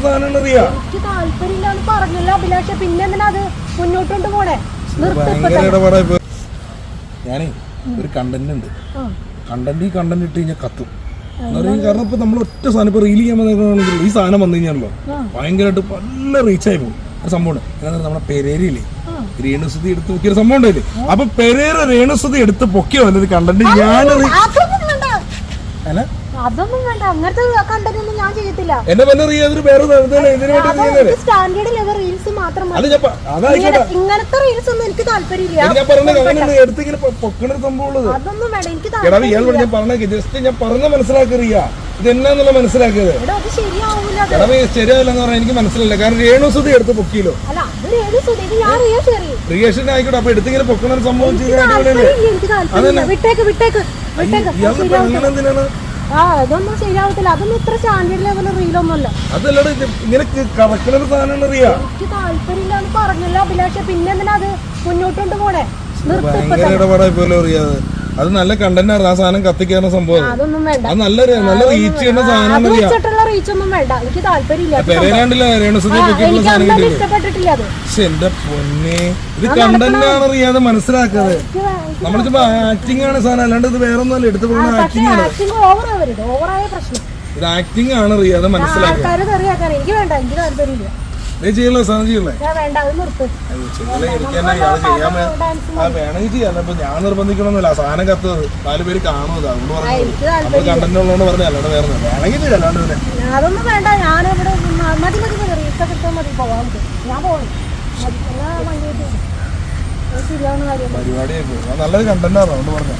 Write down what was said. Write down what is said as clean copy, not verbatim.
എനിക്ക് താല്പര്യമില്ലാന്ന് പറഞ്ഞല്ലോ അഭിലാഷ, പിന്നെ എന്തിനാ അത് മുന്നോട്ട് പോണേ? ഞാനേ ഒരു കണ്ടന്റ് ഉണ്ട്, കണ്ടന്റ് ഇട്ട് കഴിഞ്ഞാൽ കത്തും. കാരണം ഇപ്പൊ നമ്മൾ ഒറ്റ സാധനം ഇപ്പൊ റീൽ ചെയ്യാൻ വന്നേക്കുകയാണെങ്കിൽ ഈ സാധനം വന്നു കഴിഞ്ഞാണല്ലോ ഭയങ്കരമായിട്ട് നല്ല റീച്ചായി പോകും. ഒരു സംഭവം ഉണ്ട്, നമ്മുടെ പെരേരയില്ലേ രേണുസുതി എടുത്ത് പൊക്കിയൊരു സംഭവം ഉണ്ടായില്ലേ, അപ്പൊ പെരേര രേണുസുതി എടുത്ത് പൊക്കിയോ വന്നത് കണ്ടന്റ്. ഞാനത് അല്ല അതൊന്നും വേണ്ട, അങ്ങനത്തെ കണ്ടന്റ് ഒന്നും ഞാൻ ചെയ്യത്തില്ല. എന്നെ പിന്നെ റീൽസ് വേറെ സ്റ്റാൻഡേർഡ് ലെവൽ റീൽസ് മാത്രം മതി. ഇങ്ങനത്തെ റീൽസ് ഒന്നും എനിക്ക് താല്പര്യമില്ല. എടുത്തിങ്ങനെ പൊക്കണ സംഭവം അതൊന്നും വേണ്ട എനിക്ക്. ഞാൻ പറഞ്ഞ ജസ്റ്റ് ഞാൻ പറഞ്ഞ മനസ്സിലാക്കിയ ഇതെന്നാന്നുള്ള മനസ്സിലാക്കിയത്. അത് ശരിയാവൂല, ശരിയാവില്ലെന്ന് പറഞ്ഞാൽ എനിക്ക് മനസ്സിലായില്ല. കാരണം രേണുസുതി എടുത്ത് പൊക്കിയല്ലോ, റിയേഷൻ ആയിക്കോട്ടെ. അപ്പൊ എടുത്തിങ്ങനെ പൊക്കണ സംഭവം അങ്ങനെ എന്തിനാണ്? അതൊന്നും ശരിയാവത്തില്ല. അതൊന്നും ഇത്ര സ്റ്റാൻഡേർഡ് ലെവൽ റീലൊന്നുമല്ല. അതല്ലട ഇങ്ങനെ കറക്കുന്ന സാധനം അറിയാം. എനിക്ക് താല്പര്യമില്ലാന്ന് പറഞ്ഞല്ലോ അഭിലാഷ, പിന്നെ എന്തിനാ അത് മുന്നോട്ട് പോണേ? ഭയങ്കര ഇടപാടായി പോലെ അറിയാതെ. അത് നല്ല കണ്ടന്റ് ആണ്, ആ സാധനം കത്തിക്കാനുള്ള സംഭവം. അതൊന്നും വേണ്ട, അത് നല്ല റീച്ച് ചെയ്യുന്ന സാധനം റീച്ചൊന്നും വേണ്ട, എനിക്ക് താല്പര്യമില്ല. പെരേരാണ്ടില്ല രേണുസുതി ഇഷ്ടപ്പെട്ടിട്ടില്ല അത്. പക്ഷെ എന്റെ പൊന്നെ, ഇത് കണ്ടന്റ് ആണ് അറിയാതെ മനസ്സിലാക്കാതെ. നമ്മളിപ്പോ ആക്ടിംഗ് ആണ് സാധനം, അല്ലാണ്ട് ഇത് വേറെ ഒന്നും അല്ല. എടുത്ത് പോകുന്ന ആക്ടിംഗ് ആണ്. ഇത് ആക്ടിംഗ് ആണ് അറിയാതെ മനസ്സിലാക്കുക. എനിക്ക് വേണ്ട, എനിക്ക് താല്പര്യമില്ല. ചെയ്യല്ലോ സാധനം ചെയ്യല്ലേ, വേണമെങ്കിൽ ചെയ്യാം. ഇപ്പൊ ഞാൻ നിർബന്ധിക്കണമെന്നില്ല, സാധനം കത്തുന്നത് 4 പേര് കാണുന്നത്. അതുകൊണ്ട് പറഞ്ഞു കണ്ടന്റ് ഉള്ളതുകൊണ്ട് പറഞ്ഞ, അല്ലാണ്ട് വേറെ വേണമെങ്കിൽ ചെയ്യാം. അല്ലാണ്ട് അതൊന്നും വേണ്ട. ഞാനിവിടെ മതി മതി പോവാം, ഞാൻ പോകണം. പരിപാടിയായി നല്ലൊരു കണ്ടന്റ് ആണ്, അതുകൊണ്ട് പറഞ്ഞ.